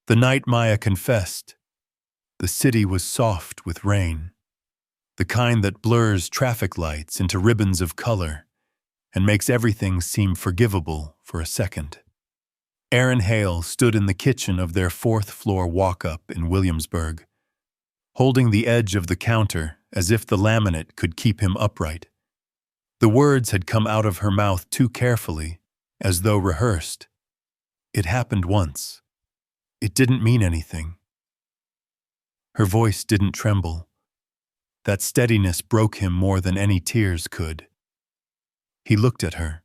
The night Maya confessed, the city was soft with rain, the kind that blurs traffic lights into ribbons of color and makes everything seem forgivable for a second. Aaron Hale stood in the kitchen of their fourth-floor walk-up in Williamsburg, holding the edge of the counter as if the laminate could keep him upright. The words had come out of her mouth too carefully, as though rehearsed. It happened once. It didn't mean anything. Her voice didn't tremble. That steadiness broke him more than any tears could. He looked at her,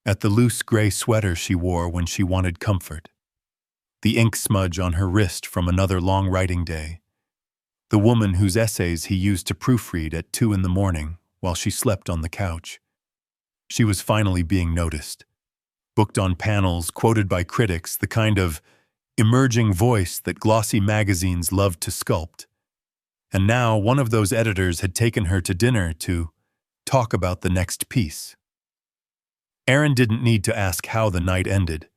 at the loose gray sweater she wore when she wanted comfort, the ink smudge on her wrist from another long writing day, the woman whose essays he used to proofread at 2 a.m. while she slept on the couch. She was finally being noticed, booked on panels, quoted by critics, the kind of emerging voice that glossy magazines loved to sculpt. And now one of those editors had taken her to dinner to talk about the next piece. Aaron didn't need to ask how the night ended.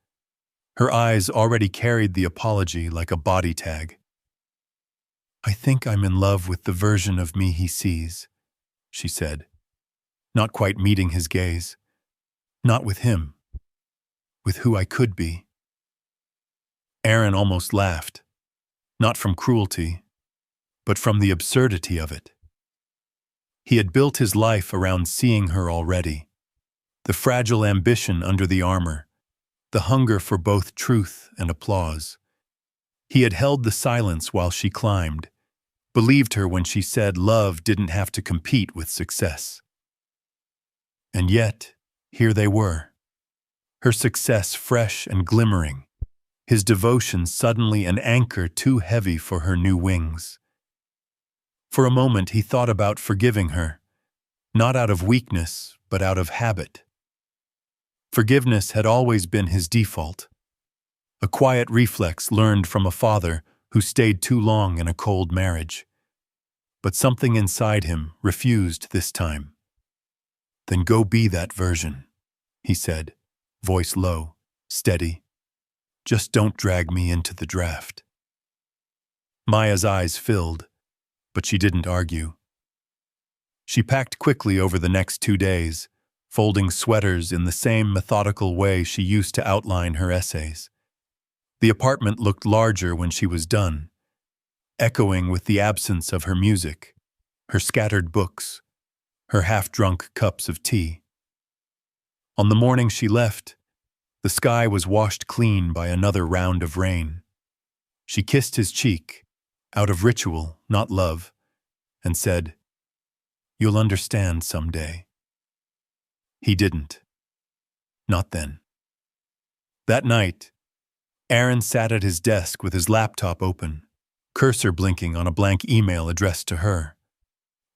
Her eyes already carried the apology like a body tag. "I think I'm in love with the version of me he sees," she said, not quite meeting his gaze. Not with him. With who I could be. Aaron almost laughed, not from cruelty, but from the absurdity of it. He had built his life around seeing her already, the fragile ambition under the armor, the hunger for both truth and applause. He had held the silence while she climbed, believed her when she said love didn't have to compete with success. And yet, here they were, her success fresh and glimmering, his devotion suddenly an anchor too heavy for her new wings. For a moment he thought about forgiving her, not out of weakness, but out of habit. Forgiveness had always been his default, a quiet reflex learned from a father who stayed too long in a cold marriage. But something inside him refused this time. "Then go be that version," he said, voice low, steady. "Just don't drag me into the draft." Maya's eyes filled, but she didn't argue. She packed quickly over the next 2 days, folding sweaters in the same methodical way she used to outline her essays. The apartment looked larger when she was done, echoing with the absence of her music, her scattered books, her half-drunk cups of tea. On the morning she left, the sky was washed clean by another round of rain. She kissed his cheek, out of ritual, not love, and said, "You'll understand someday." He didn't. Not then. That night, Aaron sat at his desk with his laptop open, cursor blinking on a blank email addressed to her.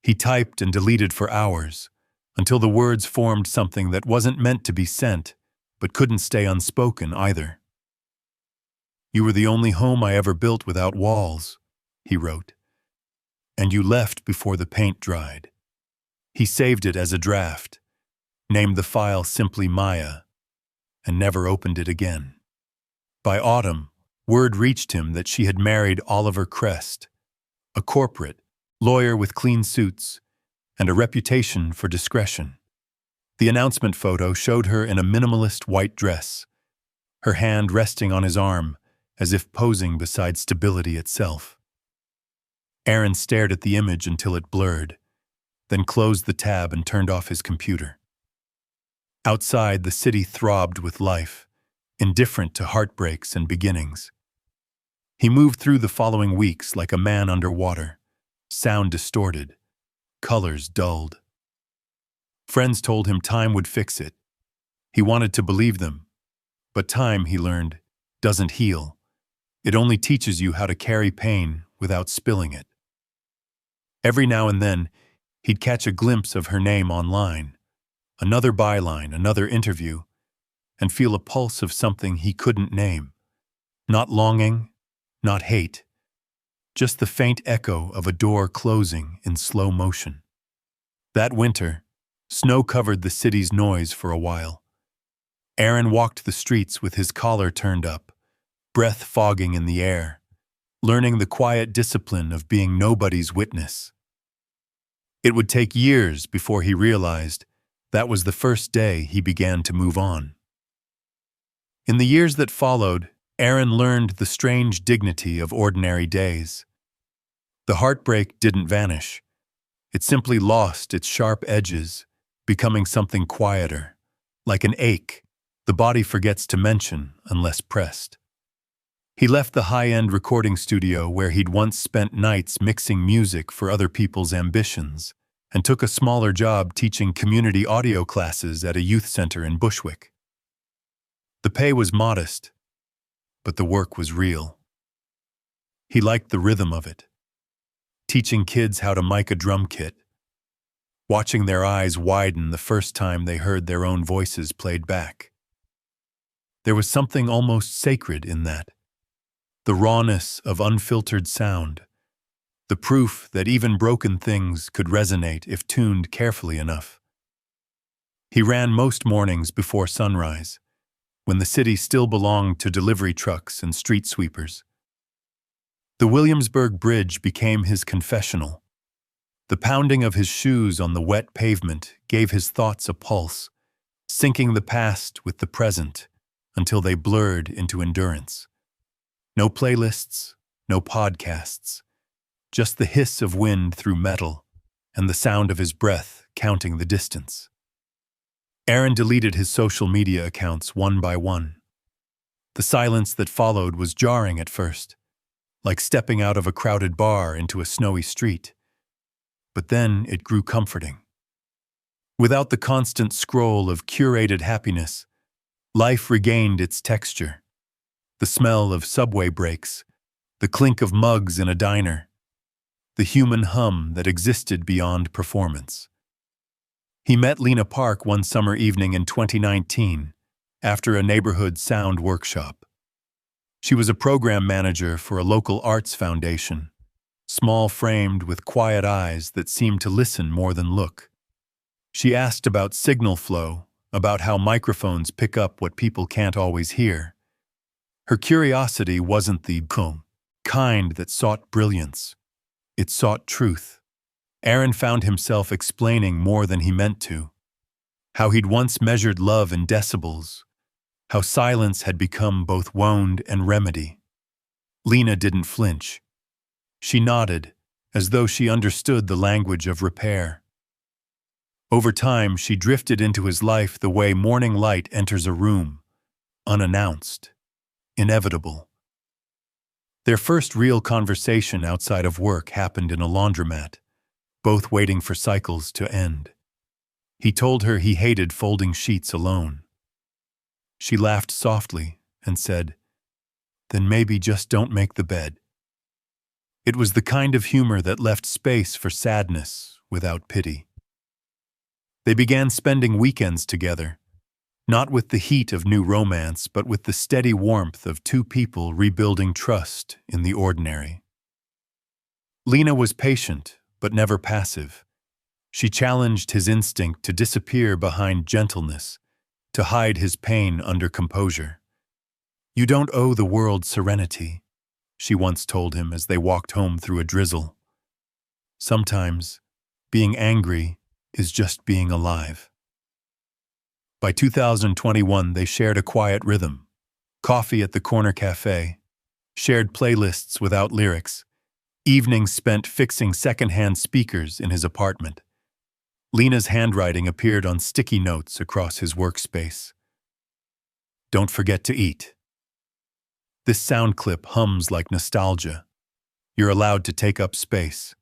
He typed and deleted for hours, until the words formed something that wasn't meant to be sent, but couldn't stay unspoken either. "You were the only home I ever built without walls," he wrote. "And you left before the paint dried." He saved it as a draft, named the file simply Maya, and never opened it again. By autumn, word reached him that she had married Oliver Crest, a corporate lawyer with clean suits and a reputation for discretion. The announcement photo showed her in a minimalist white dress, her hand resting on his arm as if posing beside stability itself. Aaron stared at the image until it blurred, then closed the tab and turned off his computer. Outside, the city throbbed with life, indifferent to heartbreaks and beginnings. He moved through the following weeks like a man underwater, sound distorted, colors dulled. Friends told him time would fix it. He wanted to believe them, but time, he learned, doesn't heal. It only teaches you how to carry pain without spilling it. Every now and then, he'd catch a glimpse of her name online, another byline, another interview, and feel a pulse of something he couldn't name. Not longing, not hate, just the faint echo of a door closing in slow motion. That winter, snow covered the city's noise for a while. Aaron walked the streets with his collar turned up, breath fogging in the air, learning the quiet discipline of being nobody's witness. It would take years before he realized that was the first day he began to move on. In the years that followed, Aaron learned the strange dignity of ordinary days. The heartbreak didn't vanish. It simply lost its sharp edges, becoming something quieter, like an ache the body forgets to mention unless pressed. He left the high-end recording studio where he'd once spent nights mixing music for other people's ambitions, and took a smaller job teaching community audio classes at a youth center in Bushwick. The pay was modest, but the work was real. He liked the rhythm of it, teaching kids how to mic a drum kit, watching their eyes widen the first time they heard their own voices played back. There was something almost sacred in that. The rawness of unfiltered sound, the proof that even broken things could resonate if tuned carefully enough. He ran most mornings before sunrise, when the city still belonged to delivery trucks and street sweepers. The Williamsburg Bridge became his confessional. The pounding of his shoes on the wet pavement gave his thoughts a pulse, syncing the past with the present until they blurred into endurance. No playlists, no podcasts, just the hiss of wind through metal and the sound of his breath counting the distance. Aaron deleted his social media accounts one by one. The silence that followed was jarring at first, like stepping out of a crowded bar into a snowy street. But then it grew comforting. Without the constant scroll of curated happiness, life regained its texture. The smell of subway breaks, the clink of mugs in a diner, the human hum that existed beyond performance. He met Lena Park one summer evening in 2019 after a neighborhood sound workshop. She was a program manager for a local arts foundation, small-framed with quiet eyes that seemed to listen more than look. She asked about signal flow, about how microphones pick up what people can't always hear. Her curiosity wasn't the kind that sought brilliance. It sought truth. Aaron found himself explaining more than he meant to. How he'd once measured love in decibels. How silence had become both wound and remedy. Lena didn't flinch. She nodded, as though she understood the language of repair. Over time, she drifted into his life the way morning light enters a room, unannounced, inevitable. Their first real conversation outside of work happened in a laundromat, both waiting for cycles to end. He told her he hated folding sheets alone. She laughed softly and said, "Then maybe just don't make the bed." It was the kind of humor that left space for sadness without pity. They began spending weekends together, not with the heat of new romance, but with the steady warmth of two people rebuilding trust in the ordinary. Lena was patient, but never passive. She challenged his instinct to disappear behind gentleness, to hide his pain under composure. "You don't owe the world serenity," she once told him as they walked home through a drizzle. "Sometimes, being angry is just being alive." By 2021, they shared a quiet rhythm, coffee at the corner cafe, shared playlists without lyrics, evenings spent fixing secondhand speakers in his apartment. Lena's handwriting appeared on sticky notes across his workspace. "Don't forget to eat." This sound clip hums like nostalgia. You're allowed to take up space.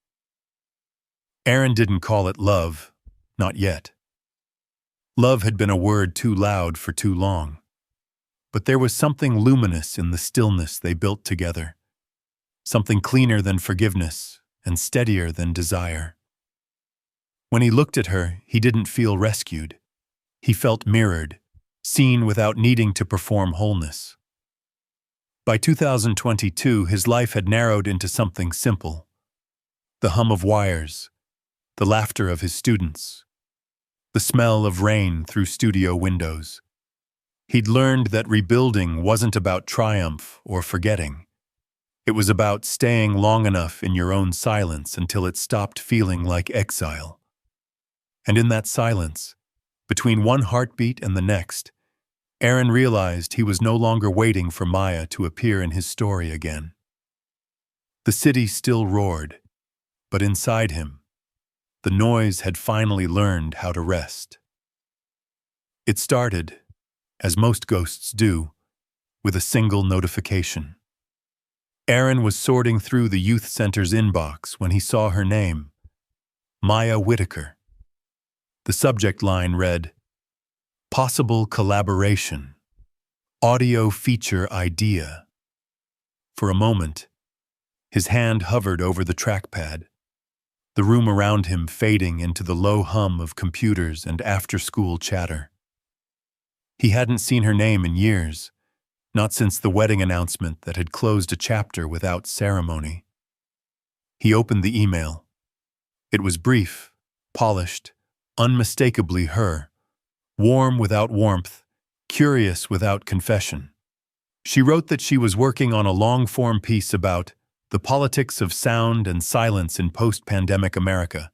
Aaron didn't call it love, not yet. Love had been a word too loud for too long. But there was something luminous in the stillness they built together. Something cleaner than forgiveness and steadier than desire. When he looked at her, he didn't feel rescued. He felt mirrored, seen without needing to perform wholeness. By 2022, his life had narrowed into something simple. The hum of wires, the laughter of his students, the smell of rain through studio windows. He'd learned that rebuilding wasn't about triumph or forgetting. It was about staying long enough in your own silence until it stopped feeling like exile. And in that silence, between one heartbeat and the next, Aaron realized he was no longer waiting for Maya to appear in his story again. The city still roared, but inside him, the noise had finally learned how to rest. It started, as most ghosts do, with a single notification. Aaron was sorting through the youth center's inbox when he saw her name, Maya Whitaker. The subject line read, "Possible collaboration. Audio feature idea." For a moment, his hand hovered over the trackpad, the room around him fading into the low hum of computers and after-school chatter. He hadn't seen her name in years, not since the wedding announcement that had closed a chapter without ceremony. He opened the email. It was brief, polished, unmistakably her, warm without warmth, curious without confession. She wrote that she was working on a long-form piece about the politics of sound and silence in post-pandemic America,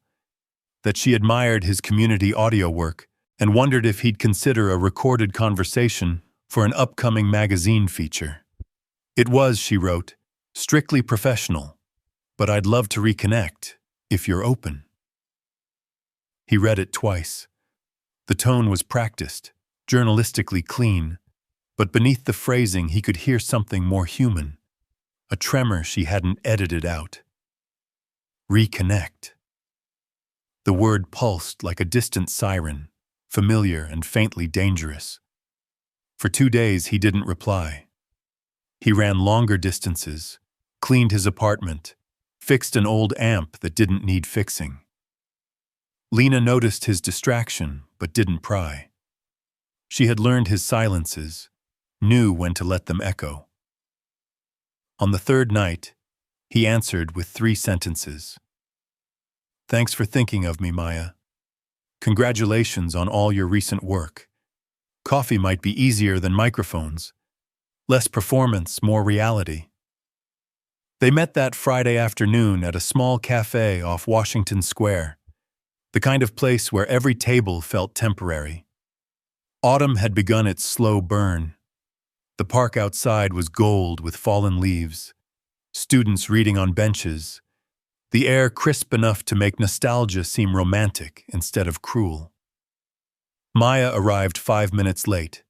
that she admired his community audio work and wondered if he'd consider a recorded conversation for an upcoming magazine feature. It was, she wrote, strictly professional, but I'd love to reconnect, if you're open. He read it twice. The tone was practiced, journalistically clean, but beneath the phrasing he could hear something more human, a tremor she hadn't edited out. Reconnect. The word pulsed like a distant siren, familiar and faintly dangerous. For 2 days he didn't reply. He ran longer distances, cleaned his apartment, fixed an old amp that didn't need fixing. Lena noticed his distraction, but didn't pry. She had learned his silences, knew when to let them echo. On the third night, he answered with 3 sentences. "Thanks for thinking of me, Maya. Congratulations on all your recent work. Coffee might be easier than microphones. Less performance, more reality." They met that Friday afternoon at a small cafe off Washington Square, the kind of place where every table felt temporary. Autumn had begun its slow burn. The park outside was gold with fallen leaves, students reading on benches, the air crisp enough to make nostalgia seem romantic instead of cruel. Maya arrived 5 minutes late,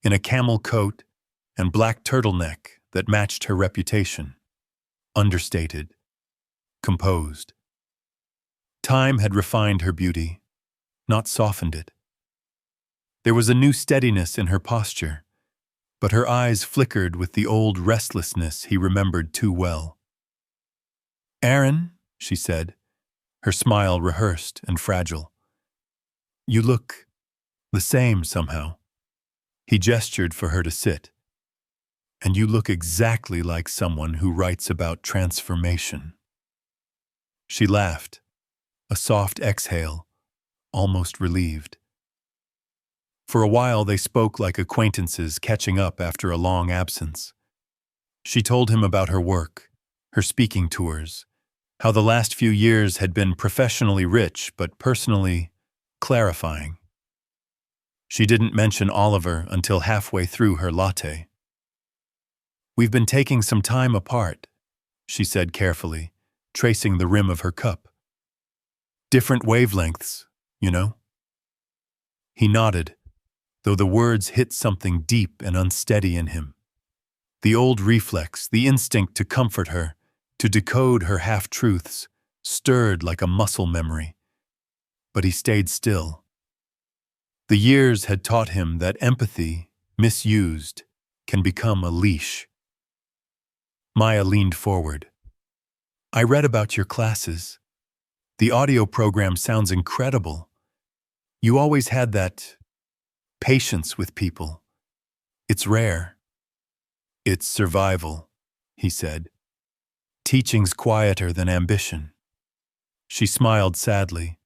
in a camel coat and black turtleneck that matched her reputation. Understated, composed. Time had refined her beauty, not softened it. There was a new steadiness in her posture, but her eyes flickered with the old restlessness he remembered too well. "Aaron," she said, her smile rehearsed and fragile. "You look the same somehow." He gestured for her to sit. "And you look exactly like someone who writes about transformation." She laughed, a soft exhale, almost relieved. For a while they spoke like acquaintances catching up after a long absence. She told him about her work, her speaking tours, how the last few years had been professionally rich but personally clarifying. She didn't mention Oliver until halfway through her latte. "We've been taking some time apart," she said carefully, tracing the rim of her cup. "Different wavelengths, you know?" He nodded, though the words hit something deep and unsteady in him. The old reflex, the instinct to comfort her, to decode her half-truths, stirred like a muscle memory. But he stayed still. The years had taught him that empathy, misused, can become a leash. Maya leaned forward. "I read about your classes. The audio program sounds incredible. You always had that patience with people. It's rare." "It's survival," he said. "Teaching's quieter than ambition." She smiled sadly.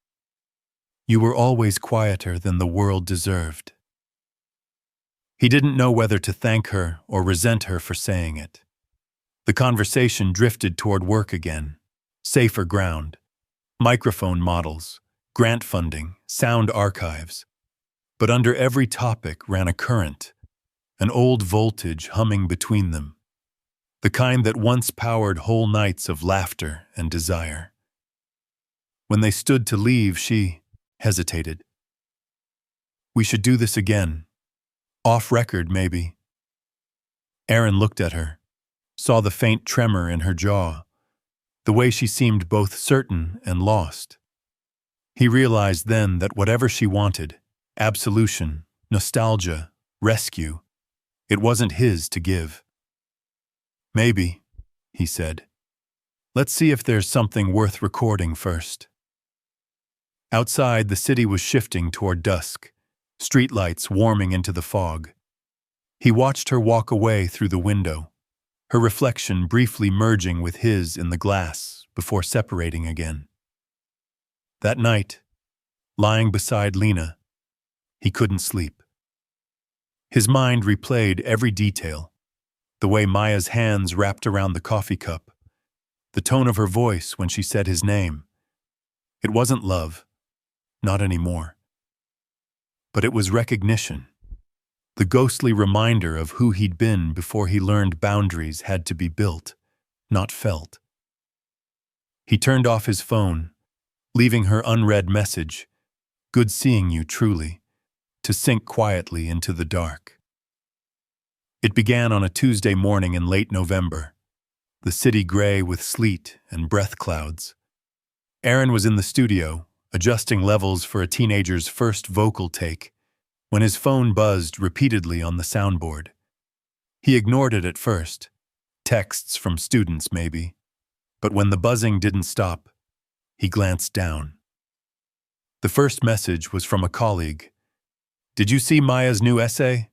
"You were always quieter than the world deserved." He didn't know whether to thank her or resent her for saying it. The conversation drifted toward work again. Safer ground. Microphone models, grant funding, sound archives. But under every topic ran a current, an old voltage humming between them, the kind that once powered whole nights of laughter and desire. When they stood to leave, she hesitated. "We should do this again. Off record, maybe." Aaron looked at her, saw the faint tremor in her jaw, the way she seemed both certain and lost. He realized then that whatever she wanted, absolution, nostalgia, rescue, it wasn't his to give. "Maybe," he said. "Let's see if there's something worth recording first." Outside, the city was shifting toward dusk, streetlights warming into the fog. He watched her walk away through the window, her reflection briefly merging with his in the glass before separating again. That night, lying beside Lena, he couldn't sleep. His mind replayed every detail, the way Maya's hands wrapped around the coffee cup, the tone of her voice when she said his name. It wasn't love, not anymore. But it was recognition, the ghostly reminder of who he'd been before he learned boundaries had to be built, not felt. He turned off his phone, leaving her unread message, "Good seeing you, truly," to sink quietly into the dark. It began on a Tuesday morning in late November, the city gray with sleet and breath clouds. Aaron was in the studio, adjusting levels for a teenager's first vocal take, when his phone buzzed repeatedly on the soundboard. He ignored it at first, texts from students maybe, but when the buzzing didn't stop, he glanced down. The first message was from a colleague. "Did you see Maya's new essay?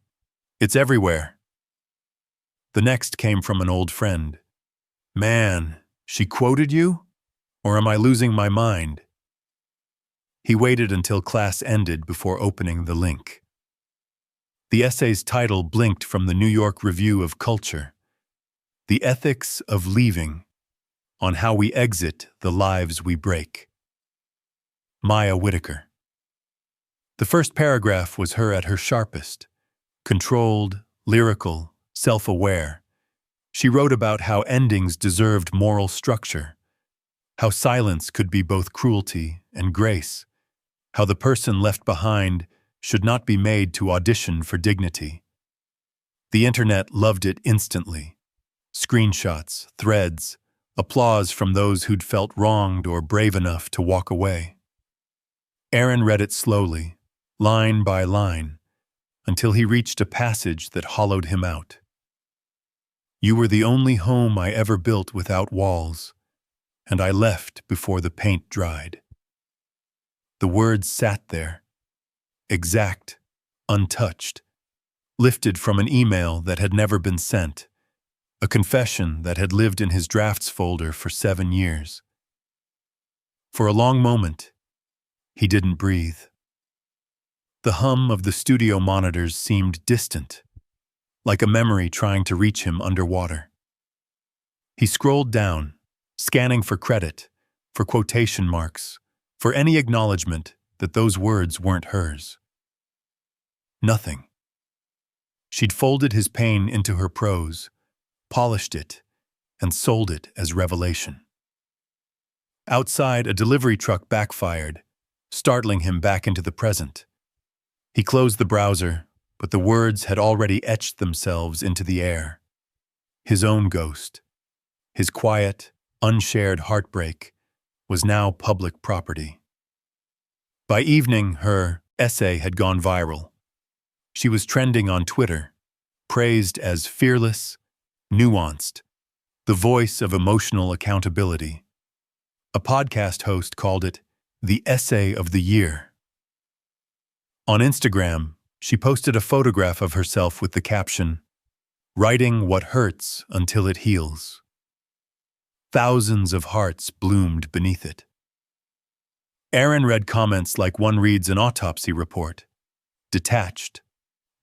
It's everywhere." The next came from an old friend. "Man, she quoted you? Or am I losing my mind?" He waited until class ended before opening the link. The essay's title blinked from the New York Review of Culture, "The Ethics of Leaving, on How We Exit the Lives We Break." Maya Whitaker. The first paragraph was her at her sharpest, controlled, lyrical, self-aware. She wrote about how endings deserved moral structure, how silence could be both cruelty and grace, how the person left behind should not be made to audition for dignity. The internet loved it instantly. Screenshots, threads, applause from those who'd felt wronged or brave enough to walk away. Aaron read it slowly, line by line, until he reached a passage that hollowed him out. "You were the only home I ever built without walls, and I left before the paint dried." The words sat there, exact, untouched, lifted from an email that had never been sent, a confession that had lived in his drafts folder for 7 years. For a long moment, he didn't breathe. The hum of the studio monitors seemed distant, like a memory trying to reach him underwater. He scrolled down, scanning for credit, for quotation marks, for any acknowledgement that those words weren't hers. Nothing. She'd folded his pain into her prose, polished it, and sold it as revelation. Outside, a delivery truck backfired, startling him back into the present. He closed the browser, but the words had already etched themselves into the air. His own ghost, his quiet, unshared heartbreak, was now public property. By evening, her essay had gone viral. She was trending on Twitter, praised as fearless, nuanced, the voice of emotional accountability. A podcast host called it the essay of the year. On Instagram, she posted a photograph of herself with the caption, "Writing what hurts until it heals." Thousands of hearts bloomed beneath it. Aaron read comments like one reads an autopsy report, detached,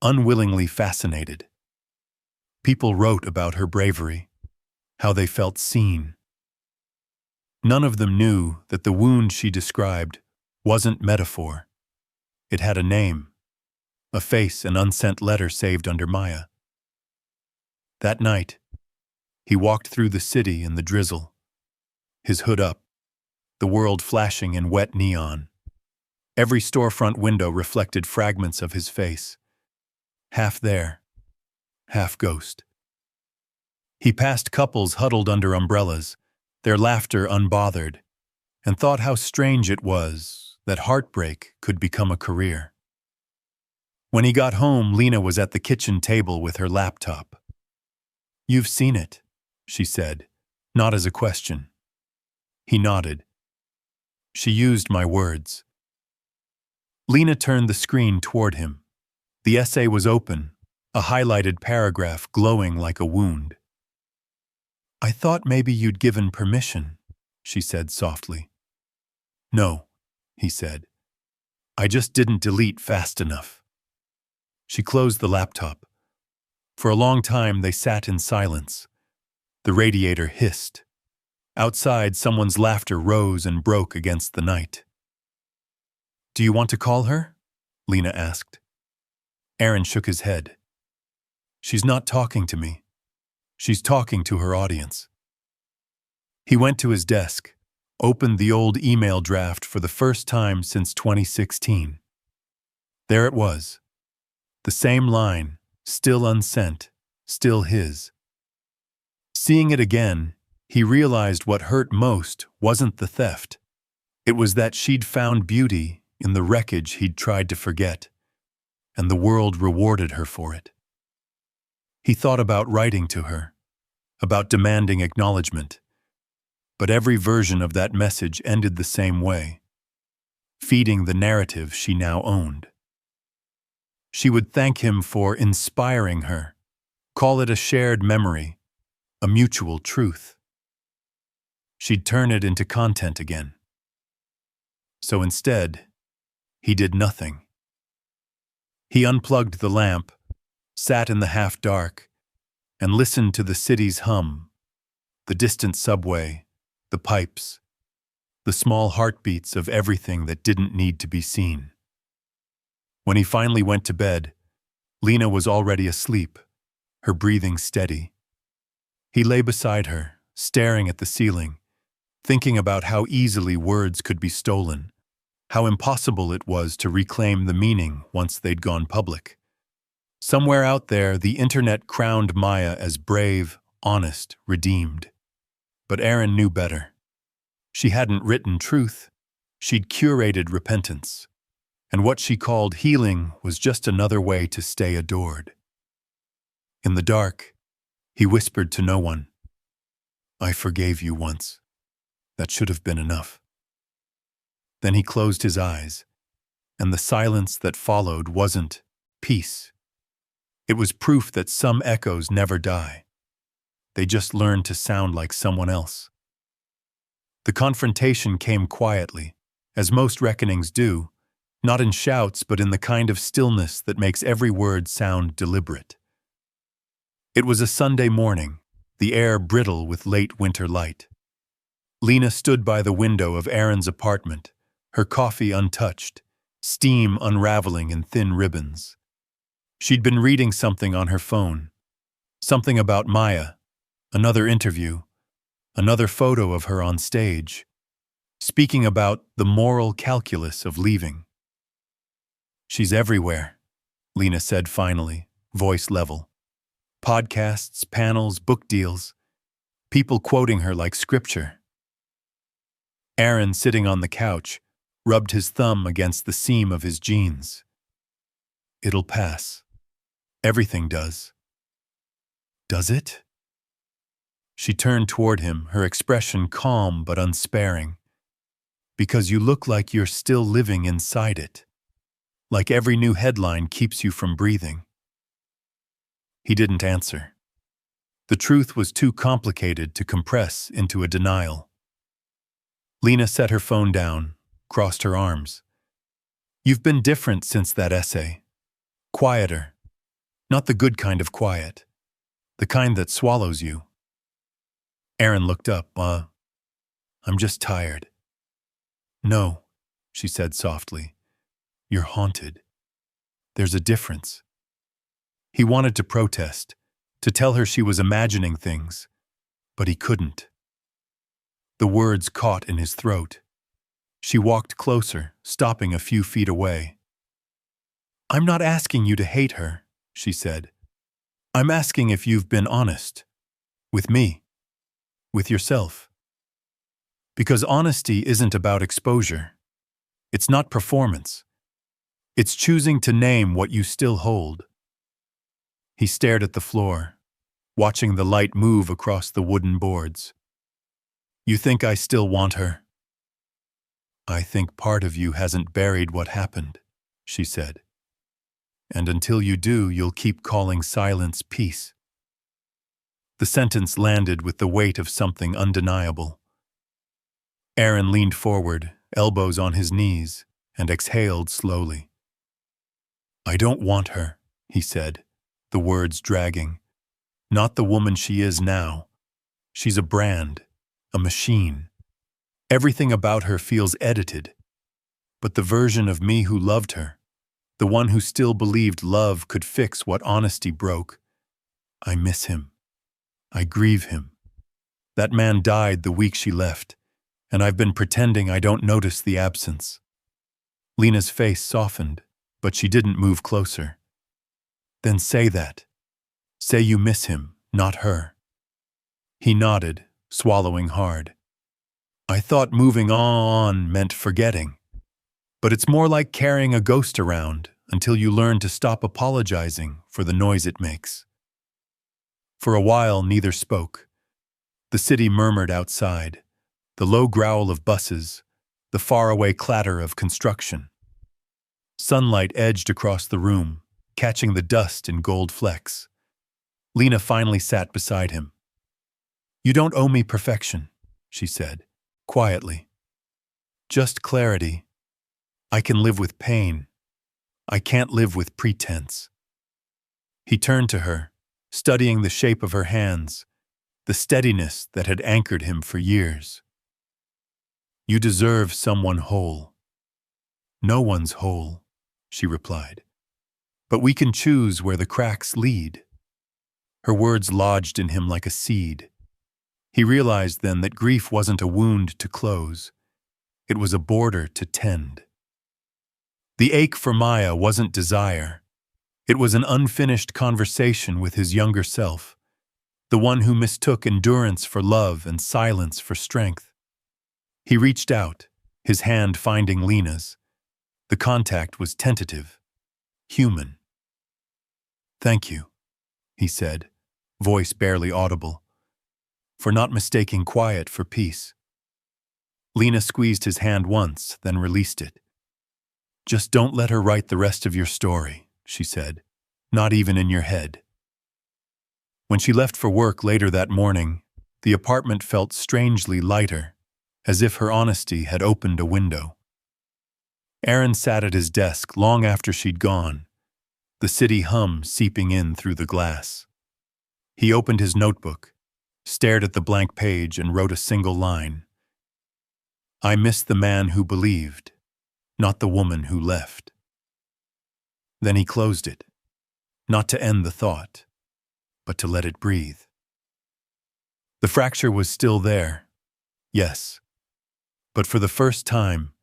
unwillingly fascinated. People wrote about her bravery, how they felt seen. None of them knew that the wound she described wasn't metaphor. It had a name, a face, an unsent letter saved under Maya. That night, he walked through the city in the drizzle, his hood up, the world flashing in wet neon. Every storefront window reflected fragments of his face, half there, half ghost. He passed couples huddled under umbrellas, their laughter unbothered, and thought how strange it was that heartbreak could become a career. When he got home, Lena was at the kitchen table with her laptop. "You've seen it," she said, not as a question. He nodded. "She used my words." Lena turned the screen toward him. The essay was open, a highlighted paragraph glowing like a wound. "I thought maybe you'd given permission," she said softly. "No," he said. "I just didn't delete fast enough." She closed the laptop. For a long time they sat in silence. The radiator hissed. Outside, someone's laughter rose and broke against the night. "Do you want to call her?" Lena asked. Aaron shook his head. "She's not talking to me. She's talking to her audience." He went to his desk, opened the old email draft for the first time since 2016. There it was. The same line, still unsent, still his. Seeing it again, he realized what hurt most wasn't the theft. It was that she'd found beauty in the wreckage he'd tried to forget, and the world rewarded her for it. He thought about writing to her, about demanding acknowledgement, but every version of that message ended the same way, feeding the narrative she now owned. She would thank him for inspiring her, call it a shared memory, a mutual truth. She'd turn it into content again. So instead, he did nothing. He unplugged the lamp, sat in the half-dark, and listened to the city's hum, the distant subway, the pipes, the small heartbeats of everything that didn't need to be seen. When he finally went to bed, Lena was already asleep, her breathing steady. He lay beside her, staring at the ceiling, thinking about how easily words could be stolen, how impossible it was to reclaim the meaning once they'd gone public. Somewhere out there, the internet crowned Maya as brave, honest, redeemed. But Aaron knew better. She hadn't written truth. She'd curated repentance. And what she called healing was just another way to stay adored. In the dark, he whispered to no one, "I forgave you once. That should have been enough." Then he closed his eyes, and the silence that followed wasn't peace. It was proof that some echoes never die. They just learn to sound like someone else. The confrontation came quietly, as most reckonings do, not in shouts but in the kind of stillness that makes every word sound deliberate. It was a Sunday morning, the air brittle with late winter light. Lena stood by the window of Aaron's apartment, her coffee untouched, steam unraveling in thin ribbons. She'd been reading something on her phone, something about Maya, another interview, another photo of her on stage, speaking about the moral calculus of leaving. "She's everywhere," Lena said finally, voice level. Podcasts, panels, book deals, people quoting her like scripture. Aaron, sitting on the couch, rubbed his thumb against the seam of his jeans. "It'll pass. Everything does." "Does it?" She turned toward him, her expression calm but unsparing. "Because you look like you're still living inside it. Like every new headline keeps you from breathing." He didn't answer. The truth was too complicated to compress into a denial. Lena set her phone down, crossed her arms. "You've been different since that essay. Quieter, Not the good kind of quiet, the kind that swallows you. Aaron looked up. I'm just tired. No, she said softly. You're haunted. There's a difference. He wanted to protest, to tell her she was imagining things, but he couldn't. The words caught in his throat. She walked closer, stopping a few feet away. I'm not asking you to hate her, she said. I'm asking if you've been honest. With me. With yourself. Because honesty isn't about exposure. It's not performance. It's choosing to name what you still hold. He stared at the floor, watching the light move across the wooden boards. You think I still want her? I think part of you hasn't buried what happened, she said. And until you do, you'll keep calling silence peace. The sentence landed with the weight of something undeniable. Aaron leaned forward, elbows on his knees, and exhaled slowly. I don't want her, he said, the words dragging. Not the woman she is now. She's a brand, a machine. Everything about her feels edited. But the version of me who loved her, the one who still believed love could fix what honesty broke, I miss him. I grieve him. That man died the week she left, and I've been pretending I don't notice the absence. Lena's face softened, but she didn't move closer. Then say that. Say you miss him, not her. He nodded, swallowing hard. I thought moving on meant forgetting. But it's more like carrying a ghost around until you learn to stop apologizing for the noise it makes. For a while, neither spoke. The city murmured outside, the low growl of buses, the faraway clatter of construction. Sunlight edged across the room, catching the dust in gold flecks. Lena finally sat beside him. You don't owe me perfection, she said, quietly. Just clarity. I can live with pain. I can't live with pretense. He turned to her, studying the shape of her hands, the steadiness that had anchored him for years. You deserve someone whole. No one's whole, she replied. But we can choose where the cracks lead. Her words lodged in him like a seed. He realized then that grief wasn't a wound to close. It was a border to tend. The ache for Maya wasn't desire. It was an unfinished conversation with his younger self, the one who mistook endurance for love and silence for strength. He reached out, his hand finding Lena's. The contact was tentative, human. Thank you, he said, voice barely audible, for not mistaking quiet for peace. Lena squeezed his hand once, then released it. Just don't let her write the rest of your story, she said, not even in your head. When she left for work later that morning, the apartment felt strangely lighter, as if her honesty had opened a window. Aaron sat at his desk long after she'd gone, the city hum seeping in through the glass. He opened his notebook, stared at the blank page, and wrote a single line. I miss the man who believed, not the woman who left. Then he closed it, not to end the thought, but to let it breathe. The fracture was still there, yes, but for the first time,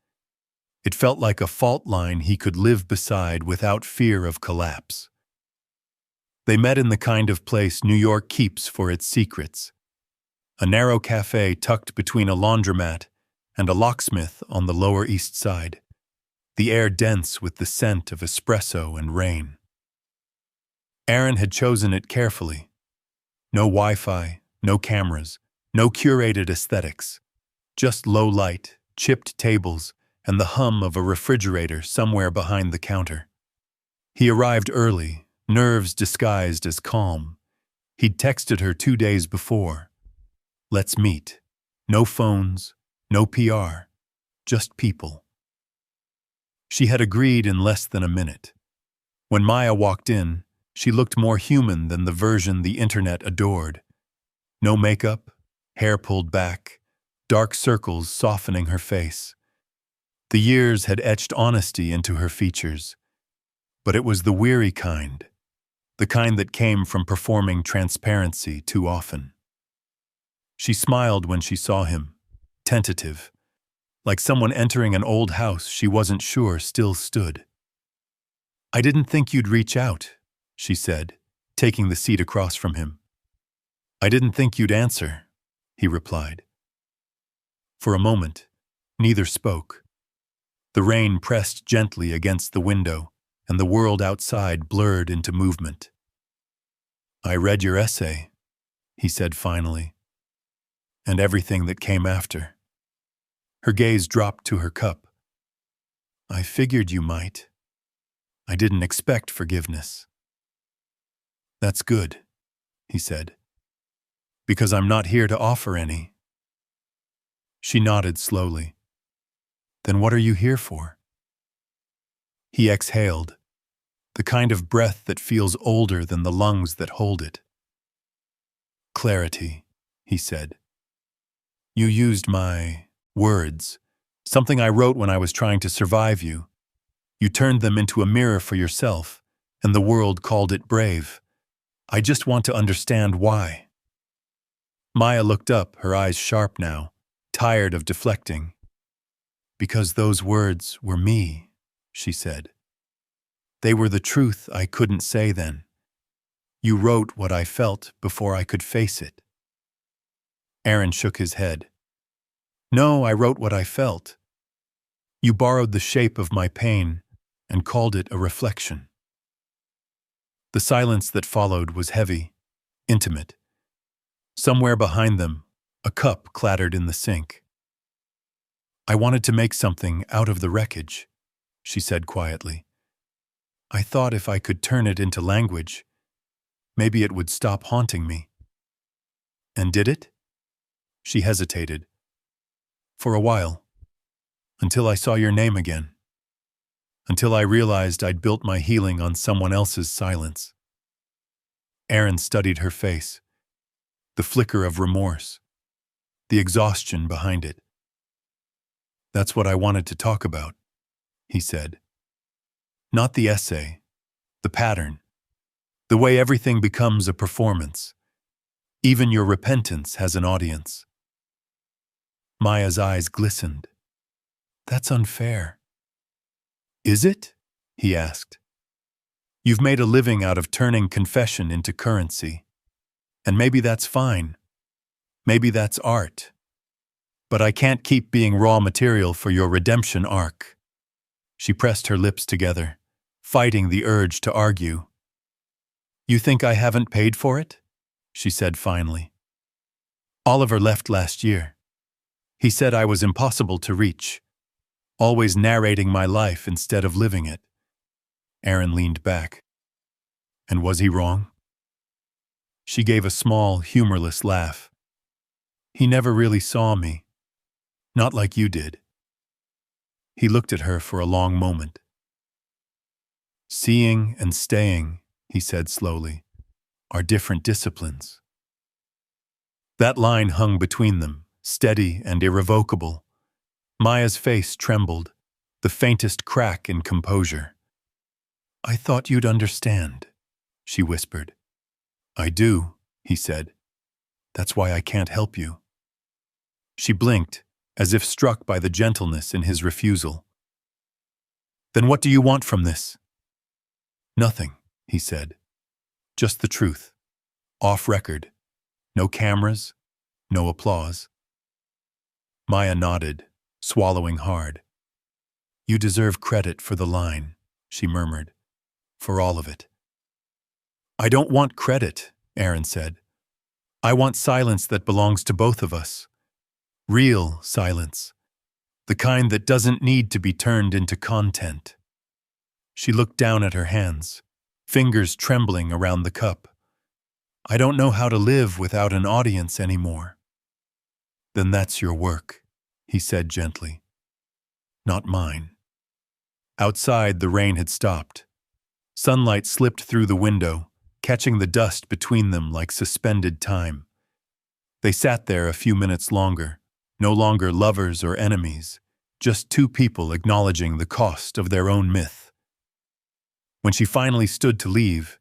it felt like a fault line he could live beside without fear of collapse. They met in the kind of place New York keeps for its secrets, a narrow cafe tucked between a laundromat and a locksmith on the Lower East Side, the air dense with the scent of espresso and rain. Aaron had chosen it carefully. No Wi-Fi, no cameras, no curated aesthetics, just low light, chipped tables, and the hum of a refrigerator somewhere behind the counter. He arrived early, nerves disguised as calm. He'd texted her 2 days before. Let's meet. No phones, no PR, just people. She had agreed in less than a minute. When Maya walked in, She looked more human than the version the internet adored. No makeup, hair pulled back, dark circles softening her face. The years had etched honesty into her features, but it was the weary kind, the kind that came from performing transparency too often. She smiled when she saw him, tentative, like someone entering an old house she wasn't sure still stood. "I didn't think you'd reach out," she said, taking the seat across from him. "I didn't think you'd answer," he replied. For a moment, neither spoke. The rain pressed gently against the window, and the world outside blurred into movement. "I read your essay," he said finally, "and everything that came after." Her gaze dropped to her cup. "I figured you might. I didn't expect forgiveness." "That's good," he said, "because I'm not here to offer any." She nodded slowly. "Then what are you here for?" He exhaled, the kind of breath that feels older than the lungs that hold it. "Clarity," he said. "You used my words, something I wrote when I was trying to survive you. You turned them into a mirror for yourself, and the world called it brave. I just want to understand why." Maya looked up, her eyes sharp now, tired of deflecting. "Because those words were me," she said. "They were the truth I couldn't say then. You wrote what I felt before I could face it." Aaron shook his head. "No, I wrote what I felt. You borrowed the shape of my pain and called it a reflection." The silence that followed was heavy, intimate. Somewhere behind them, a cup clattered in the sink. "I wanted to make something out of the wreckage," she said quietly. "I thought if I could turn it into language, maybe it would stop haunting me." "And did it?" She hesitated. "For a while. Until I saw your name again. Until I realized I'd built my healing on someone else's silence." Aaron studied her face, the flicker of remorse, the exhaustion behind it. "That's what I wanted to talk about," he said. "Not the essay, the pattern, the way everything becomes a performance. Even your repentance has an audience." Maya's eyes glistened. "That's unfair." "Is it?" he asked. "You've made a living out of turning confession into currency. And maybe that's fine. Maybe that's art. But I can't keep being raw material for your redemption arc." She pressed her lips together, fighting the urge to argue. "You think I haven't paid for it?" she said finally. "Oliver left last year. He said I was impossible to reach, always narrating my life instead of living it." Aaron leaned back. "And was he wrong?" She gave a small, humorless laugh. "He never really saw me. Not like you did." He looked at her for a long moment. "Seeing and staying," he said slowly, "are different disciplines." That line hung between them, steady and irrevocable. Maya's face trembled, the faintest crack in composure. "I thought you'd understand," she whispered. "I do," he said. "That's why I can't help you." She blinked, as if struck by the gentleness in his refusal. "Then what do you want from this?" "Nothing," he said. "Just the truth. Off record. No cameras, no applause." Maya nodded, swallowing hard. "You deserve credit for the line," she murmured. "For all of it." "I don't want credit," Aaron said. "I want silence that belongs to both of us. Real silence. The kind that doesn't need to be turned into content." She looked down at her hands, fingers trembling around the cup. "I don't know how to live without an audience anymore." "Then that's your work," he said gently. "Not mine." Outside, the rain had stopped. Sunlight slipped through the window, catching the dust between them like suspended time. They sat there a few minutes longer, no longer lovers or enemies, just two people acknowledging the cost of their own myth. When she finally stood to leave,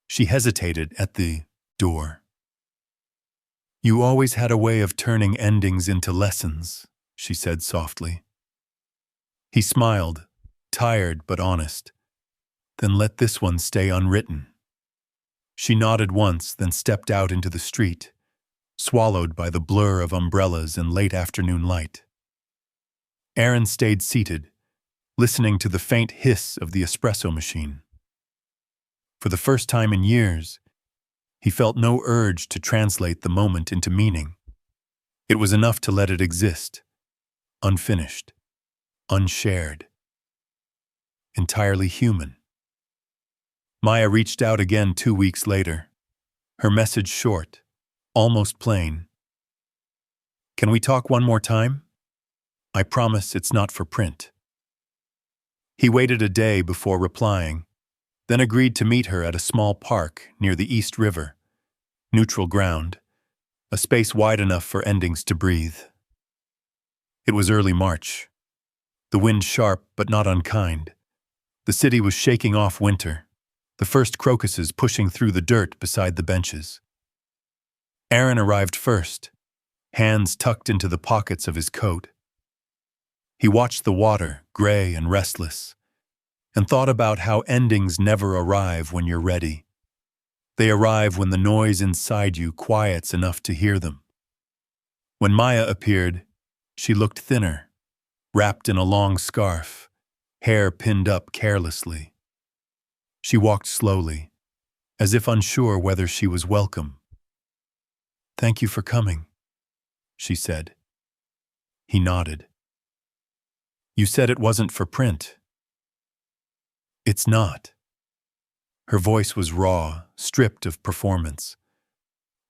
she hesitated at the door. "You always had a way of turning endings into lessons," she said softly. He smiled, tired but honest. "Then let this one stay unwritten." She nodded once, then stepped out into the street, swallowed by the blur of umbrellas and late afternoon light. Aaron stayed seated, listening to the faint hiss of the espresso machine. For the first time in years, he felt no urge to translate the moment into meaning. It was enough to let it exist, unfinished, unshared, entirely human. Maya reached out again 2 weeks later, her message short, almost plain. "Can we talk one more time? I promise it's not for print." He waited a day before replying, then agreed to meet her at a small park near the East River, neutral ground, a space wide enough for endings to breathe. It was early March, the wind sharp but not unkind. The city was shaking off winter, the first crocuses pushing through the dirt beside the benches. Aaron arrived first, hands tucked into the pockets of his coat. He watched the water, gray and restless, and thought about how endings never arrive when you're ready. They arrive when the noise inside you quiets enough to hear them. When Maya appeared, she looked thinner, wrapped in a long scarf, hair pinned up carelessly. She walked slowly, as if unsure whether she was welcome. "Thank you for coming," she said. He nodded. "You said it wasn't for print." "It's not." Her voice was raw, stripped of performance.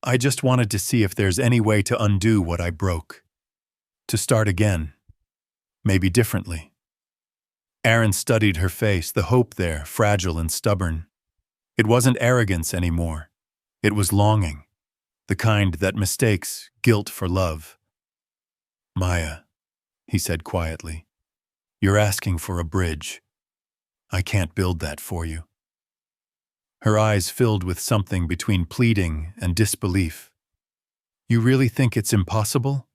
"I just wanted to see if there's any way to undo what I broke. To start again. Maybe differently." Aaron studied her face, the hope there, fragile and stubborn. It wasn't arrogance anymore. It was longing, the kind that mistakes guilt for love. "Maya," he said quietly, "you're asking for a bridge. I can't build that for you." Her eyes filled with something between pleading and disbelief. "You really think it's impossible?"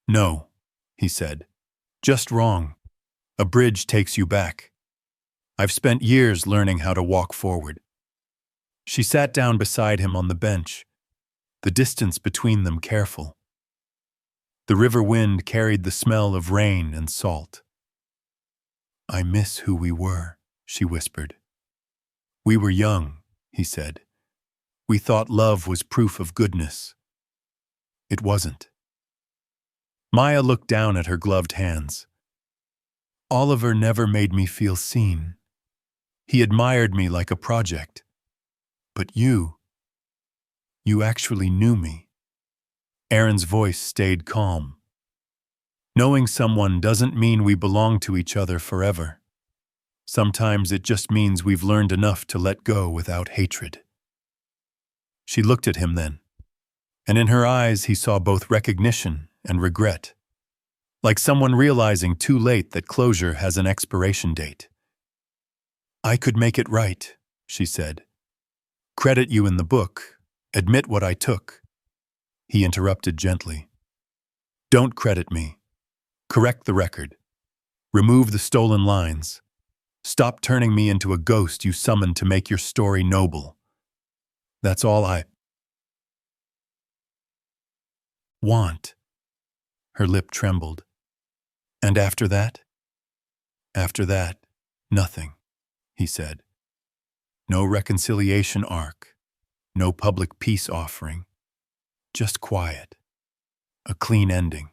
"No," he said. "Just wrong. A bridge takes you back. I've spent years learning how to walk forward." She sat down beside him on the bench, the distance between them careful. The river wind carried the smell of rain and salt. "I miss who we were," she whispered. "We were young," he said. "We thought love was proof of goodness. It wasn't." Maya looked down at her gloved hands. "Oliver never made me feel seen. He admired me like a project. But you actually knew me." Aaron's voice stayed calm. "Knowing someone doesn't mean we belong to each other forever. Sometimes it just means we've learned enough to let go without hatred." She looked at him then, and in her eyes he saw both recognition and regret, like someone realizing too late that closure has an expiration date. "I could make it right," she said. "Credit you in the book, admit what I took." He interrupted gently. "Don't credit me. Correct the record. Remove the stolen lines. Stop turning me into a ghost you summoned to make your story noble. That's all I want." Her lip trembled. "And after that?" "After that, nothing," he said. "No reconciliation arc, no public peace offering, just quiet, a clean ending.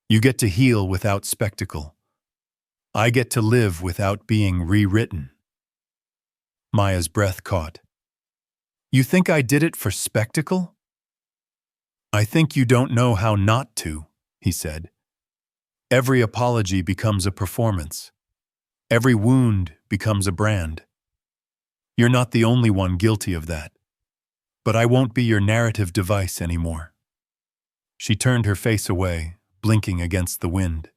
You get to heal without spectacle. I get to live without being rewritten." Maya's breath caught. "You think I did it for spectacle?" "I think you don't know how not to," he said. "Every apology becomes a performance. Every wound becomes a brand. You're not the only one guilty of that. But I won't be your narrative device anymore. She turned her face away, blinking against the wind.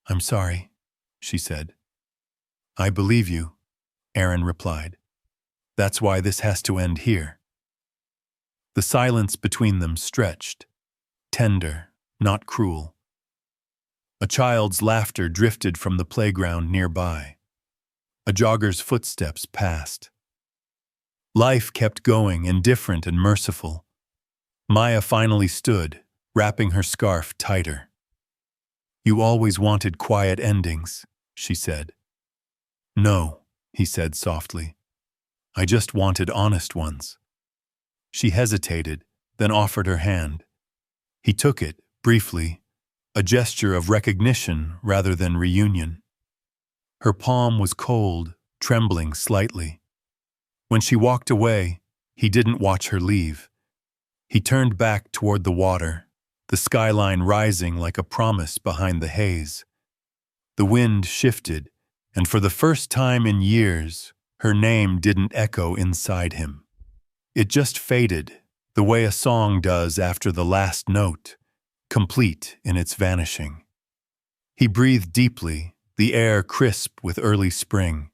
I'm sorry, she said. I believe you, Aaron replied. That's why this has to end here. The silence between them stretched, tender, not cruel. A child's laughter drifted from the playground nearby. A jogger's footsteps passed. Life kept going, indifferent and merciful. Maya finally stood, wrapping her scarf tighter. You always wanted quiet endings, she said. No, he said softly. I just wanted honest ones. She hesitated, then offered her hand. He took it, briefly, a gesture of recognition rather than reunion. Her palm was cold, trembling slightly. When she walked away, he didn't watch her leave. He turned back toward the water, the skyline rising like a promise behind the haze. The wind shifted, and for the first time in years, her name didn't echo inside him. It just faded, the way a song does after the last note, complete in its vanishing. He breathed deeply, the air crisp with early spring.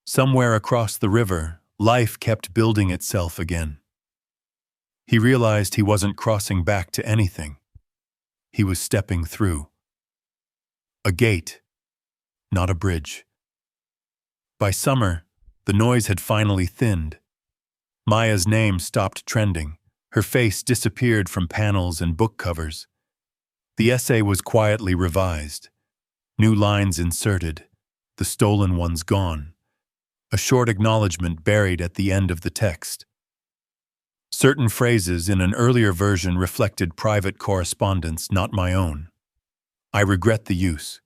Somewhere across the river, life kept building itself again. He realized he wasn't crossing back to anything. He was stepping through. A gate, not a bridge. By summer, the noise had finally thinned. Maya's name stopped trending. Her face disappeared from panels and book covers. The essay was quietly revised. New lines inserted, the stolen ones gone. A short acknowledgement buried at the end of the text. Certain phrases in an earlier version reflected private correspondence, not my own. I regret the use.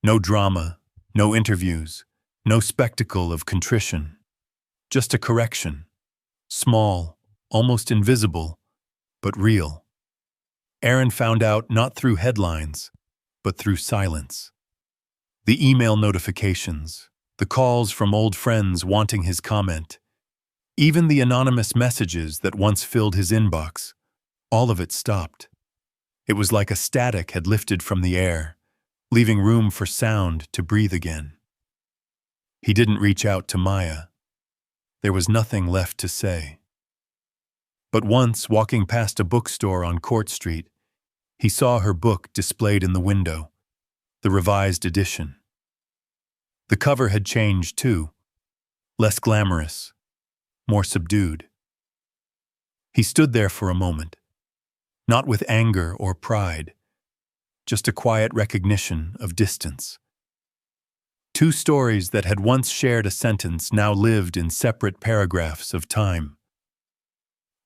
No drama, no interviews, no spectacle of contrition. Just a correction. Small, almost invisible, but real. Aaron found out not through headlines, but through silence. The email notifications, the calls from old friends wanting his comment, even the anonymous messages that once filled his inbox, all of it stopped. It was like a static had lifted from the air, leaving room for sound to breathe again. He didn't reach out to Maya. There was nothing left to say. But once, walking past a bookstore on Court Street, he saw her book displayed in the window, the revised edition. The cover had changed too, less glamorous, more subdued. He stood there for a moment, not with anger or pride, just a quiet recognition of distance. Two stories that had once shared a sentence now lived in separate paragraphs of time.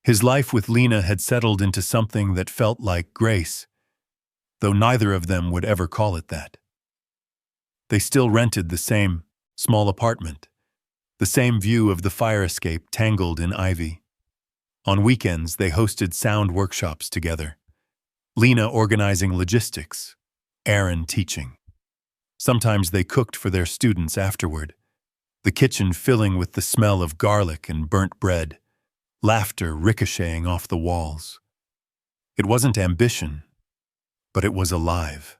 His life with Lena had settled into something that felt like grace, though neither of them would ever call it that. They still rented the same small apartment, the same view of the fire escape tangled in ivy. On weekends, they hosted sound workshops together, Lena organizing logistics, Aaron teaching. Sometimes they cooked for their students afterward, the kitchen filling with the smell of garlic and burnt bread, laughter ricocheting off the walls. It wasn't ambition, but it was alive.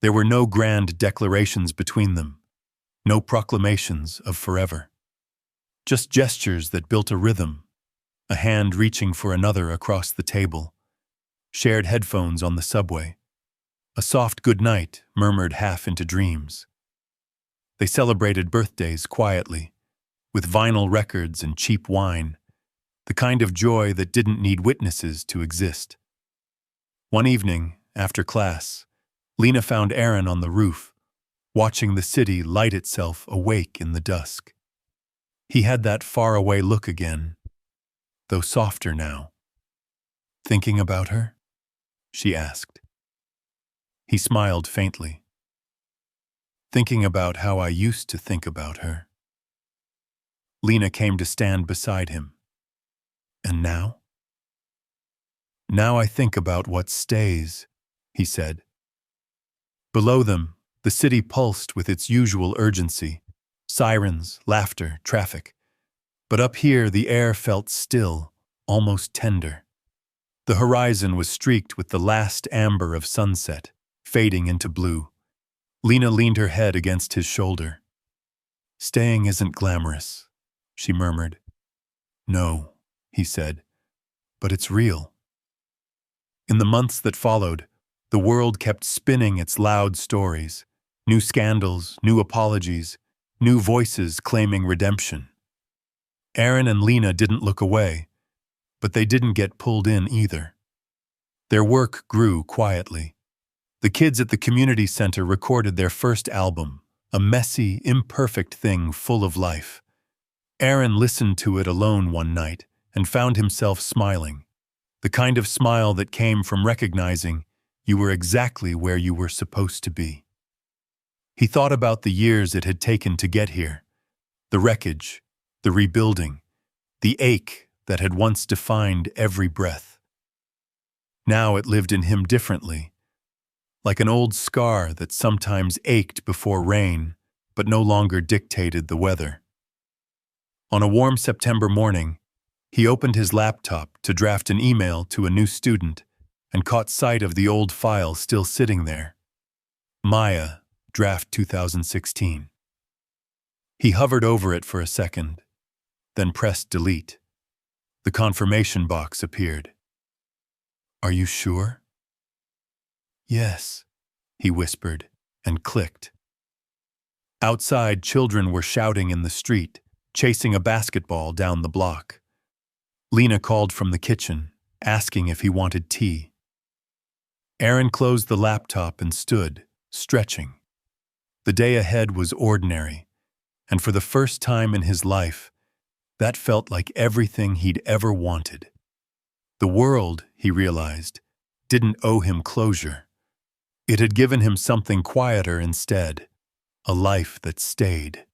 There were no grand declarations between them, no proclamations of forever. Just gestures that built a rhythm, a hand reaching for another across the table, shared headphones on the subway, a soft good night murmured half into dreams. They celebrated birthdays quietly, with vinyl records and cheap wine, the kind of joy that didn't need witnesses to exist. One evening, after class, Lena found Aaron on the roof, watching the city light itself awake in the dusk. He had that faraway look again, though softer now. Thinking about her? She asked. He smiled faintly. Thinking about how I used to think about her. Lena came to stand beside him. And now? Now I think about what stays, he said. Below them, the city pulsed with its usual urgency, Sirens, laughter, traffic. But up here, the air felt still, almost tender. The horizon was streaked with the last amber of sunset, fading into blue. Lena leaned her head against his shoulder. "Staying isn't glamorous," she murmured. "No," he said, "but it's real." In the months that followed, the world kept spinning its loud stories. New scandals, new apologies, new voices claiming redemption. Aaron and Lena didn't look away, but they didn't get pulled in either. Their work grew quietly. The kids at the community center recorded their first album, a messy, imperfect thing full of life. Aaron listened to it alone one night and found himself smiling, the kind of smile that came from recognizing you were exactly where you were supposed to be. He thought about the years it had taken to get here, the wreckage, the rebuilding, the ache that had once defined every breath. Now it lived in him differently, like an old scar that sometimes ached before rain, but no longer dictated the weather. On a warm September morning, he opened his laptop to draft an email to a new student and caught sight of the old file still sitting there. Maya, draft 2016. He hovered over it for a second, then pressed delete. The confirmation box appeared. "Are you sure?" "Yes," he whispered, and clicked. Outside, children were shouting in the street, chasing a basketball down the block. Lena called from the kitchen, asking if he wanted tea. Aaron closed the laptop and stood, stretching. The day ahead was ordinary, and for the first time in his life, that felt like everything he'd ever wanted. The world, he realized, didn't owe him closure. It had given him something quieter instead, a life that stayed.